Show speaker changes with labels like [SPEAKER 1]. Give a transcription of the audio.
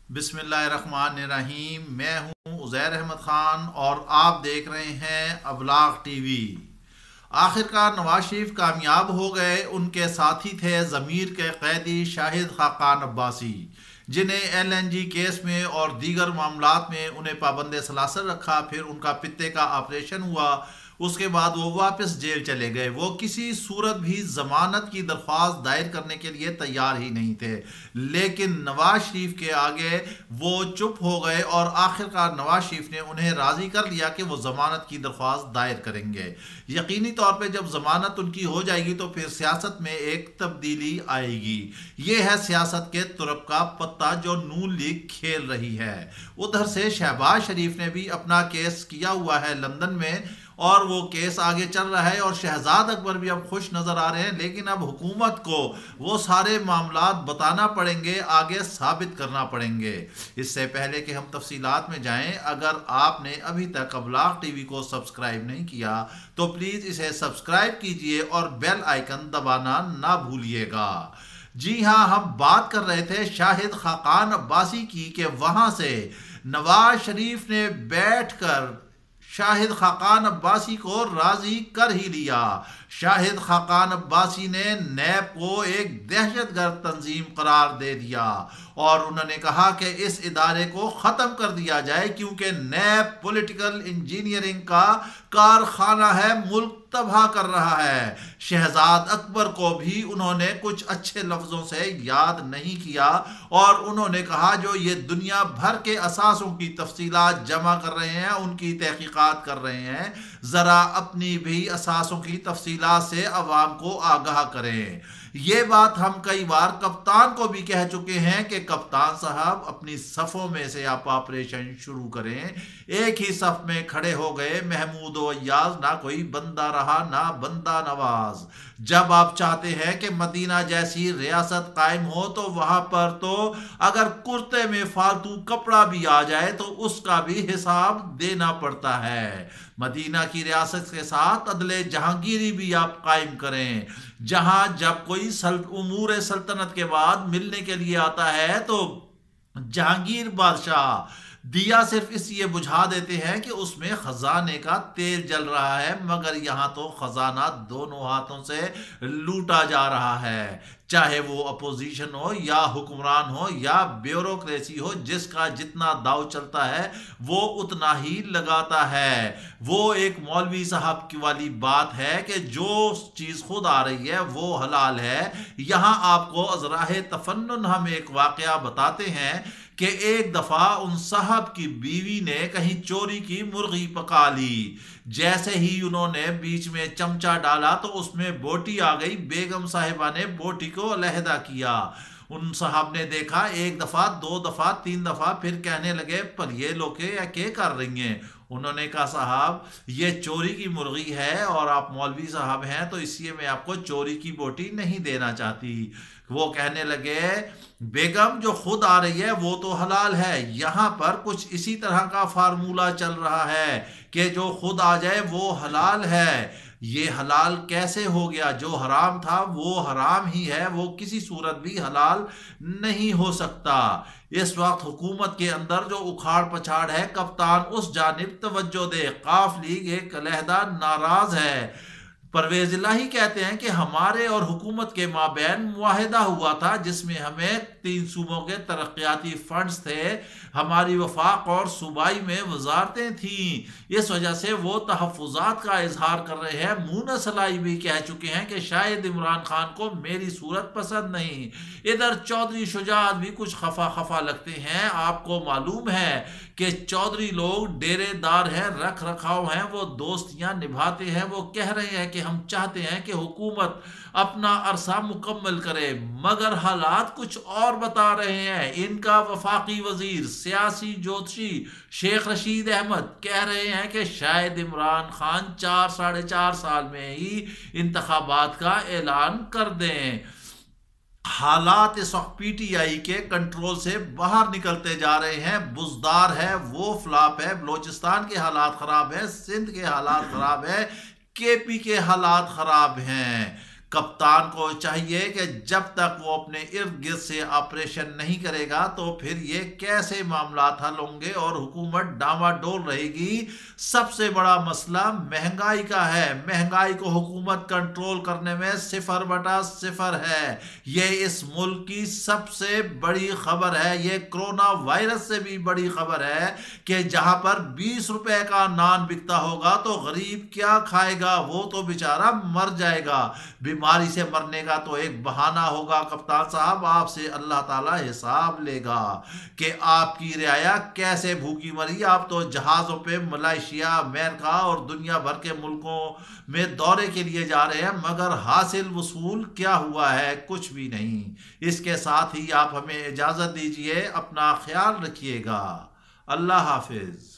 [SPEAKER 1] بسم اللہ الرحمن الرحیم۔ میں ہوں عزیر احمد خان اور آپ دیکھ رہے ہیں ابلاغ ٹی وی۔ آخرکار نواز شریف کامیاب ہو گئے۔ ان کے ساتھی تھے ضمیر کے قیدی شاہد خاقان عباسی، جنہیں LNG کیس میں اور دیگر معاملات میں انہیں پابند سلاسل رکھا۔ پھر ان کا پتے کا آپریشن ہوا، اس کے بعد وہ واپس جیل چلے گئے۔ وہ کسی صورت بھی ضمانت کی درخواست دائر کرنے کے لیے تیار ہی نہیں تھے، لیکن نواز شریف کے آگے وہ چپ ہو گئے اور آخرکار نواز شریف نے انہیں راضی کر لیا کہ وہ ضمانت کی درخواست دائر کریں گے۔ یقینی طور پہ جب ضمانت ان کی ہو جائے گی تو پھر سیاست میں ایک تبدیلی آئے گی۔ یہ ہے سیاست کے ترپ کا پتا جو نون لیگ کھیل رہی ہے۔ ادھر سے شہباز شریف نے بھی اپنا کیس کیا ہوا ہے لندن میں، اور وہ کیس آگے چل رہا ہے، اور شہزاد اکبر بھی اب خوش نظر آ رہے ہیں، لیکن اب حکومت کو وہ سارے معاملات بتانا پڑیں گے، آگے ثابت کرنا پڑیں گے۔ اس سے پہلے کہ ہم تفصیلات میں جائیں، اگر آپ نے ابھی تک ابلاغ ٹی وی کو سبسکرائب نہیں کیا تو پلیز اسے سبسکرائب کیجئے اور بیل آئیکن دبانا نہ بھولیے گا۔ جی ہاں، ہم بات کر رہے تھے شاہد خاقان عباسی کی کہ وہاں سے نواز شریف نے بیٹھ کر شاہد خاقان عباسی کو راضی کر ہی لیا۔ شاہد خاقان عباسی نے نیب کو ایک دہشت گرد تنظیم قرار دے دیا اور انہوں نے کہا کہ اس ادارے کو ختم کر دیا جائے، کیونکہ نیب پولیٹیکل انجینئرنگ کا کارخانہ ہے، ملک تباہ کر رہا ہے۔ شہزاد اکبر کو بھی انہوں نے کچھ اچھے لفظوں سے یاد نہیں کیا، اور انہوں نے کہا جو یہ دنیا بھر کے اثاثوں کی تفصیلات جمع کر رہے ہیں، ان کی تحقیقات کر رہے ہیں، ذرا اپنی بھی اثاثوں کی تفصیلات سے عوام کو آگاہ کریں۔ یہ بات ہم کئی بار کپتان کو بھی کہہ چکے ہیں کہ کپتان صاحب اپنی صفوں میں سے آپ آپریشن شروع کریں۔ ایک ہی صف میں کھڑے ہو گئے محمود و ایاز، نہ کوئی بندہ رہا نہ بندہ نواز۔ جب آپ چاہتے ہیں کہ مدینہ جیسی ریاست قائم ہو تو وہاں پر تو اگر کرتے میں فالتو کپڑا بھی آ جائے تو اس کا بھی حساب دینا پڑتا ہے۔ مدینہ کی ریاست کے ساتھ عدل جہانگیری بھی آپ قائم کریں، جہاں جب کوئی امور سلطنت کے بعد ملنے کے لیے آتا ہے تو جہانگیر بادشاہ دیا صرف اس لیے بجھا دیتے ہیں کہ اس میں خزانے کا تیل جل رہا ہے، مگر یہاں تو خزانہ دونوں ہاتھوں سے لوٹا جا رہا ہے، چاہے وہ اپوزیشن ہو یا حکمران ہو یا بیوروکریسی ہو۔ جس کا جتنا داؤ چلتا ہے وہ اتنا ہی لگاتا ہے۔ وہ ایک مولوی صاحب کی والی بات ہے کہ جو چیز خود آ رہی ہے وہ حلال ہے۔ یہاں آپ کو از راہ تفنن ہم ایک واقعہ بتاتے ہیں کہ ایک دفعہ ان صاحب کی بیوی نے کہیں چوری کی مرغی پکا لی۔ جیسے ہی انہوں نے بیچ میں چمچہ ڈالا تو اس میں بوٹی آ گئی۔ بیگم صاحبہ نے بوٹی کو علیحدہ کیا۔ ان صاحب نے دیکھا، ایک دفعہ، دو دفعہ، تین دفعہ، پھر کہنے لگے پر یہ لوگ کیا کر رہی ہیں؟ انہوں نے کہا صاحب یہ چوری کی مرغی ہے اور آپ مولوی صاحب ہیں تو اس لیے میں آپ کو چوری کی بوٹی نہیں دینا چاہتی۔ وہ کہنے لگے بیگم جو خود آ رہی ہے وہ تو حلال ہے، یہاں پر کچھ اسی طرح کا فارمولہ چل رہا ہے کہ جو خود آ جائے وہ حلال ہے۔ یہ حلال کیسے ہو گیا؟ جو حرام تھا وہ حرام ہی ہے، وہ کسی صورت بھی حلال نہیں ہو سکتا۔ اس وقت حکومت کے اندر جو اکھاڑ پچھاڑ ہے، کپتان اس جانب توجہ دے۔ قاف لیگ ایک علیحدہ ناراض ہے۔ پرویز الہی کہتے ہیں کہ ہمارے اور حکومت کے مابین معاہدہ ہوا تھا جس میں ہمیں 3 صوبوں کے ترقیاتی فنڈز تھے، ہماری وفاق اور صوبائی میں وزارتیں تھیں، اس وجہ سے وہ تحفظات کا اظہار کر رہے ہیں۔ مونس الہی بھی کہہ چکے ہیں کہ شاید عمران خان کو میری صورت پسند نہیں۔ ادھر چودھری شجاعت بھی کچھ خفا لگتے ہیں۔ آپ کو معلوم ہے کہ چودھری لوگ ڈیرے دار ہیں، رکھ رکھاؤ ہیں، وہ دوستیاں نبھاتے ہیں۔ وہ کہہ رہے ہیں کہ ہم چاہتے ہیں کہ حکومت اپنا عرصہ مکمل کرے، مگر حالات کچھ اور بتا رہے ہیں۔ ان کا وفاقی وزیر سیاسی جوتشی شیخ رشید احمد کہہ رہے ہیں کہ شاید عمران خان 4-4.5 سال میں ہی انتخابات کا اعلان کر دیں۔ حالات اس وقت پی ٹی آئی کے کنٹرول سے باہر نکلتے جا رہے ہیں۔ بزدار ہے، وہ فلاپ ہے، بلوچستان کے حالات خراب ہیں، سندھ کے حالات خراب ہیں، کے پی کے حالات خراب ہیں۔ کپتان کو چاہیے کہ جب تک وہ اپنے ارد گرد سے آپریشن نہیں کرے گا تو پھر یہ کیسے معاملات حل ہوں گے اور حکومت ڈاما ڈول رہے گی. سب سے بڑا مسئلہ مہنگائی کا ہے. مہنگائی کو حکومت کنٹرول کرنے میں 0/0 ہے. یہ اس ملک کی سب سے بڑی خبر ہے. یہ کرونا وائرس سے بھی بڑی خبر ہے کہ جہاں پر 20 روپے کا نان بکتا ہوگا تو غریب کیا کھائے گا؟ وہ تو بیچارہ مر جائے گا. بیماری سے مرنے کا تو ایک بہانہ ہوگا. کپتان صاحب آپ سے اللہ تعالی حساب لے گا کہ آپ کی رعایا کیسے بھوکی مری. آپ تو جہازوں پہ ملائیشیا، امریکہ اور دنیا بھر کے ملکوں میں دورے کے لیے جا رہے ہیں، مگر حاصل وصول کیا ہوا ہے؟ کچھ بھی نہیں. اس کے ساتھ ہی آپ ہمیں اجازت دیجیے. اپنا خیال رکھیے گا. اللہ حافظ.